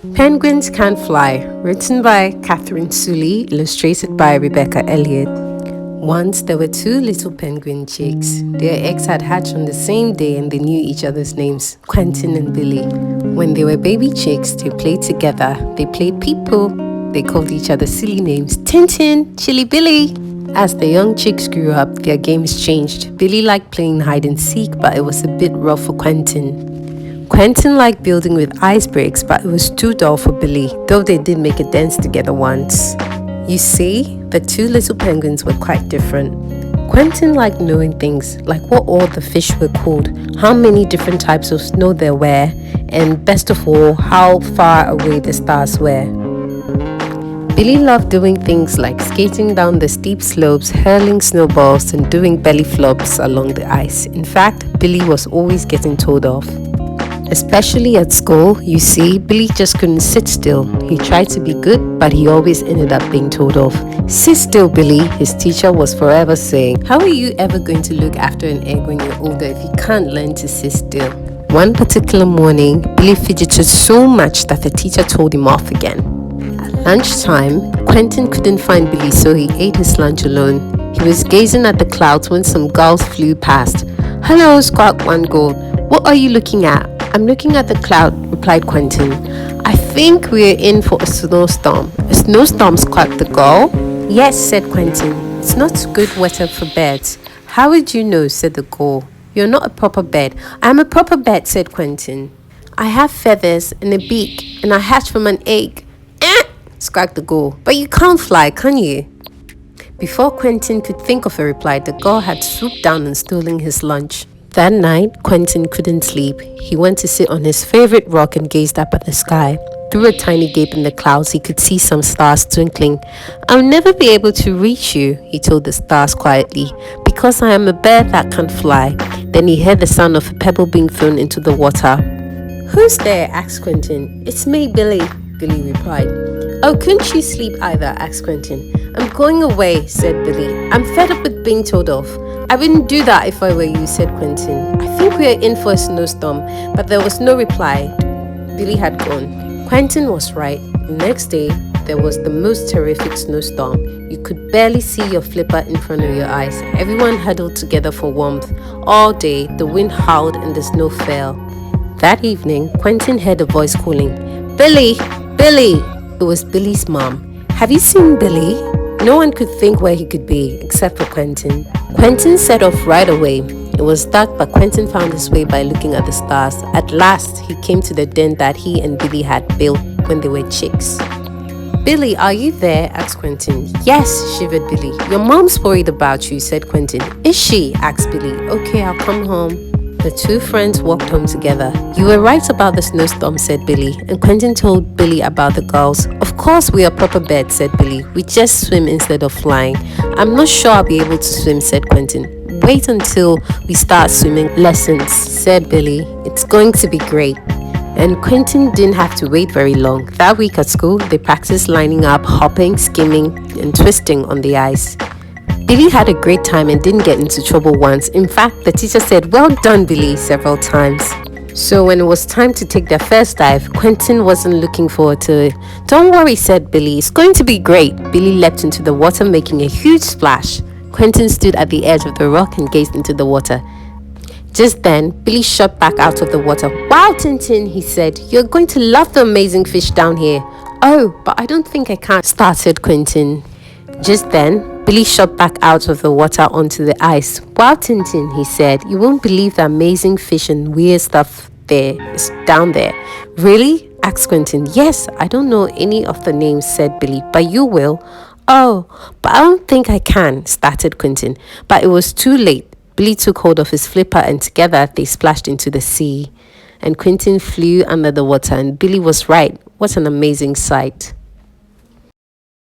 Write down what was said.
Penguins Can't Fly, written by Katherine, Sully, illustrated by Rebecca Elliot. Once there were two little penguin chicks. Their eggs had hatched on the same day and they knew each other's names, Quentin and Billy. When they were baby chicks, they played together. They played people. They called each other silly names, Tintin, Chilly Billy. As the young chicks grew up, their games changed. Billy liked playing hide and seek, but it was a bit rough for Quentin. Quentin liked building with ice bricks, but it was too dull for Billy, though they did make a dance together once. You see, the two little penguins were quite different. Quentin liked knowing things, like what all the fish were called, how many different types of snow there were, and best of all, how far away the stars were. Billy loved doing things like skating down the steep slopes, hurling snowballs, and doing belly flops along the ice. In fact, Billy was always getting told off. Especially at school, you see, Billy just couldn't sit still. He tried to be good, but he always ended up being told off. "Sit still, Billy," his teacher was forever saying. How are you ever going to look after an egg when you're older if you can't learn to sit still? One particular morning, Billy fidgeted so much that the teacher told him off again. At lunchtime, Quentin couldn't find Billy, so he ate his lunch alone. He was gazing at the clouds when some gulls flew past. "Hello," squawked one gull. "What are you looking at?" "I'm looking at the cloud," replied Quentin. "I think we're in for a snowstorm." "A snowstorm?" squawked the gull. "Yes," said Quentin. "It's not good weather for birds." "How would you know?" said the gull. "You're not a proper bird." "I'm a proper bird," said Quentin. "I have feathers and a beak, and I hatched from an egg." "Eh!" squawked the gull. "But you can't fly, can you?" Before Quentin could think of a reply, the gull had swooped down and stolen his lunch. That night, Quentin couldn't sleep. He went to sit on his favorite rock and gazed up at the sky. Through a tiny gape in the clouds, he could see some stars twinkling. "I'll never be able to reach you," he told the stars quietly, "because I am a bird that can't fly." Then he heard the sound of a pebble being thrown into the water. "Who's there?" asked Quentin. "It's me, Billy," Billy replied. "Oh, couldn't you sleep either?" asked Quentin. "I'm going away," said Billy. "I'm fed up with being told off." "I wouldn't do that if I were you," said Quentin. "I think we are in for a snowstorm," but there was no reply. Billy had gone. Quentin was right. The next day, there was the most terrific snowstorm. You could barely see your flipper in front of your eyes. Everyone huddled together for warmth. All day, the wind howled and the snow fell. That evening, Quentin heard a voice calling, "Billy! Billy!" It was Billy's mom. "Have you seen Billy?" No one could think where he could be, except for Quentin. Quentin set off right away. It was dark, but Quentin found his way by looking at the stars. At last, he came to the den that he and Billy had built when they were chicks. "Billy, are you there?" asked Quentin. "Yes," shivered Billy. "Your mom's worried about you," said Quentin. "Is she?" asked Billy. "Okay, I'll come home." The two friends walked home together. "You were right about the snowstorm," said Billy, and Quentin told Billy about the gulls. "Of course we are proper birds," said Billy. "We just swim instead of flying." "I'm not sure I'll be able to swim," said Quentin. "Wait until we start swimming lessons," said Billy. "It's going to be great." And Quentin didn't have to wait very long. That week at school, they practiced lining up, hopping, skimming, and twisting on the ice. Billy had a great time and didn't get into trouble once. In fact, the teacher said, "Well done, Billy," several times. So when it was time to take their first dive, Quentin wasn't looking forward to it. "Don't worry," said Billy. "It's going to be great." Billy leapt into the water, making a huge splash. Quentin stood at the edge of the rock and gazed into the water. Just then, Billy shot back out of the water. "Wow, Tintin," he said. "You're going to love the amazing fish down here." "Oh, but I don't think I can," started Quentin. Just then, Billy shot back out of the water onto the ice. "Wow, Tintin," he said. "You won't believe the amazing fish and weird stuff there is down there." "Really?" asked Quentin. "Yes, I don't know any of the names," said Billy, "but you will." "Oh, but I don't think I can," started Quentin. But it was too late. Billy took hold of his flipper and together they splashed into the sea. And Quentin flew under the water and Billy was right. What an amazing sight.